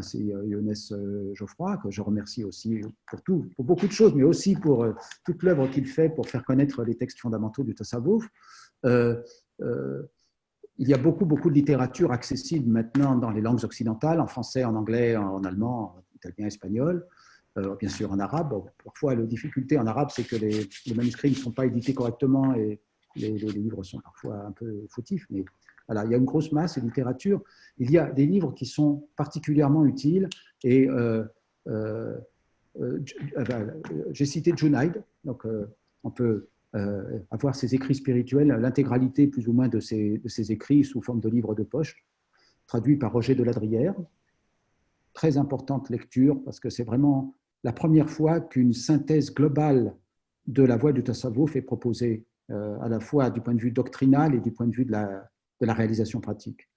c'est Younes Geoffroy, que je remercie aussi pour beaucoup de choses, mais aussi pour toute l'œuvre qu'il fait pour faire connaître les textes fondamentaux du Tasawwuf. Euh, euh, il y a beaucoup de littérature accessible maintenant dans les langues occidentales, en français, en anglais, en allemand, en italien, espagnol, bien sûr en arabe. Parfois, la difficulté en arabe, c'est que les manuscrits ne sont pas édités correctement et les livres sont parfois un peu fautifs, mais voilà, il y a une grosse masse de littérature. Il y a des livres qui sont particulièrement utiles et j'ai cité Junaid, donc on peut avoir ses écrits spirituels, l'intégralité plus ou moins de ses écrits sous forme de livres de poche, traduits par Roger de Ladrière. Très importante lecture parce que c'est vraiment la première fois qu'une synthèse globale de la voie du Tasawwuf est proposée, à la fois du point de vue doctrinal et du point de vue de la réalisation pratique.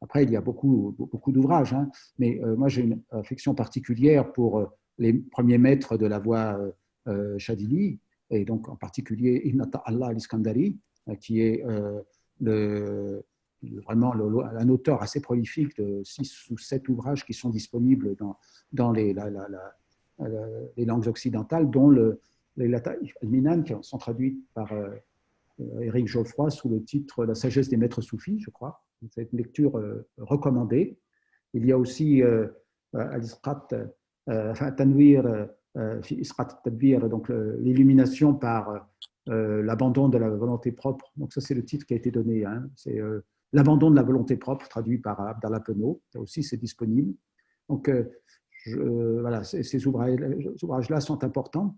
Après, il y a beaucoup d'ouvrages, hein, mais moi j'ai une affection particulière pour les premiers maîtres de la voie Chadili, et donc en particulier Ibn Allah al-Iskandari, qui est vraiment un auteur assez prolifique de 6 ou 7 ouvrages qui sont disponibles dans les langues occidentales, dont les Lataïf al-Minan, qui sont traduits par Éric Geoffroy sous le titre La sagesse des maîtres soufis, je crois. C'est une lecture recommandée. Il y a aussi Al-Isqat, Tanwir, Isqat Tadbir, donc l'illumination par l'abandon de la volonté propre. Donc ça, c'est le titre qui a été donné. Hein. C'est l'abandon de la volonté propre, traduit par Abdallah Penaud. Ça aussi, c'est disponible. Donc voilà, ces ouvrages-là sont importants.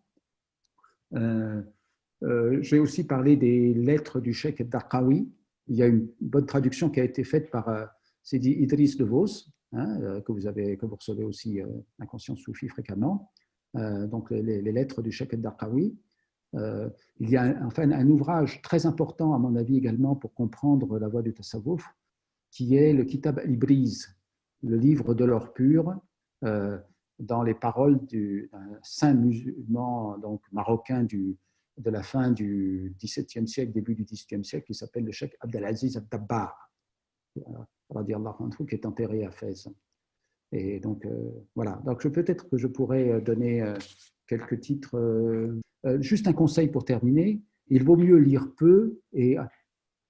J'ai aussi parlé des lettres du cheikh Darqawi. Il y a une bonne traduction qui a été faite par Sidi Idriss de Vos, hein, que vous recevez aussi Inconscient Soufi fréquemment. Donc les lettres du cheikh Darqawi. Il y a enfin un ouvrage très important, à mon avis également, pour comprendre la voie du Tasawwuf, qui est le Kitab al-Ibriz, le livre de l'or pur, dans les paroles d'un saint musulman donc marocain de la fin du XVIIe siècle, début du XVIIIe siècle, qui s'appelle le cheikh Abdelaziz al-Dabbar, qui est enterré à Fès. Et donc, voilà. Donc, peut-être que je pourrais donner quelques titres. Juste un conseil pour terminer. Il vaut mieux lire peu et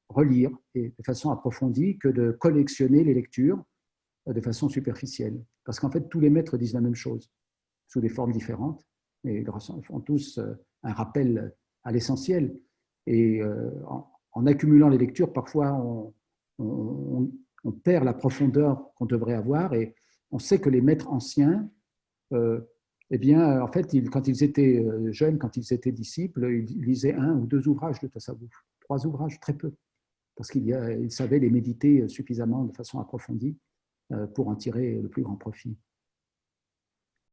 relire et de façon approfondie que de collectionner les lectures de façon superficielle. Parce qu'en fait, tous les maîtres disent la même chose, sous des formes différentes, et ils font tous un rappel à l'essentiel. Et en accumulant les lectures, parfois, on perd la profondeur qu'on devrait avoir, et on sait que les maîtres anciens, eh bien, en fait, quand ils étaient jeunes, quand ils étaient disciples, ils lisaient 1 ou 2 ouvrages de Tasawwuf, 3 ouvrages, très peu, parce qu'ils savaient les méditer suffisamment de façon approfondie pour en tirer le plus grand profit.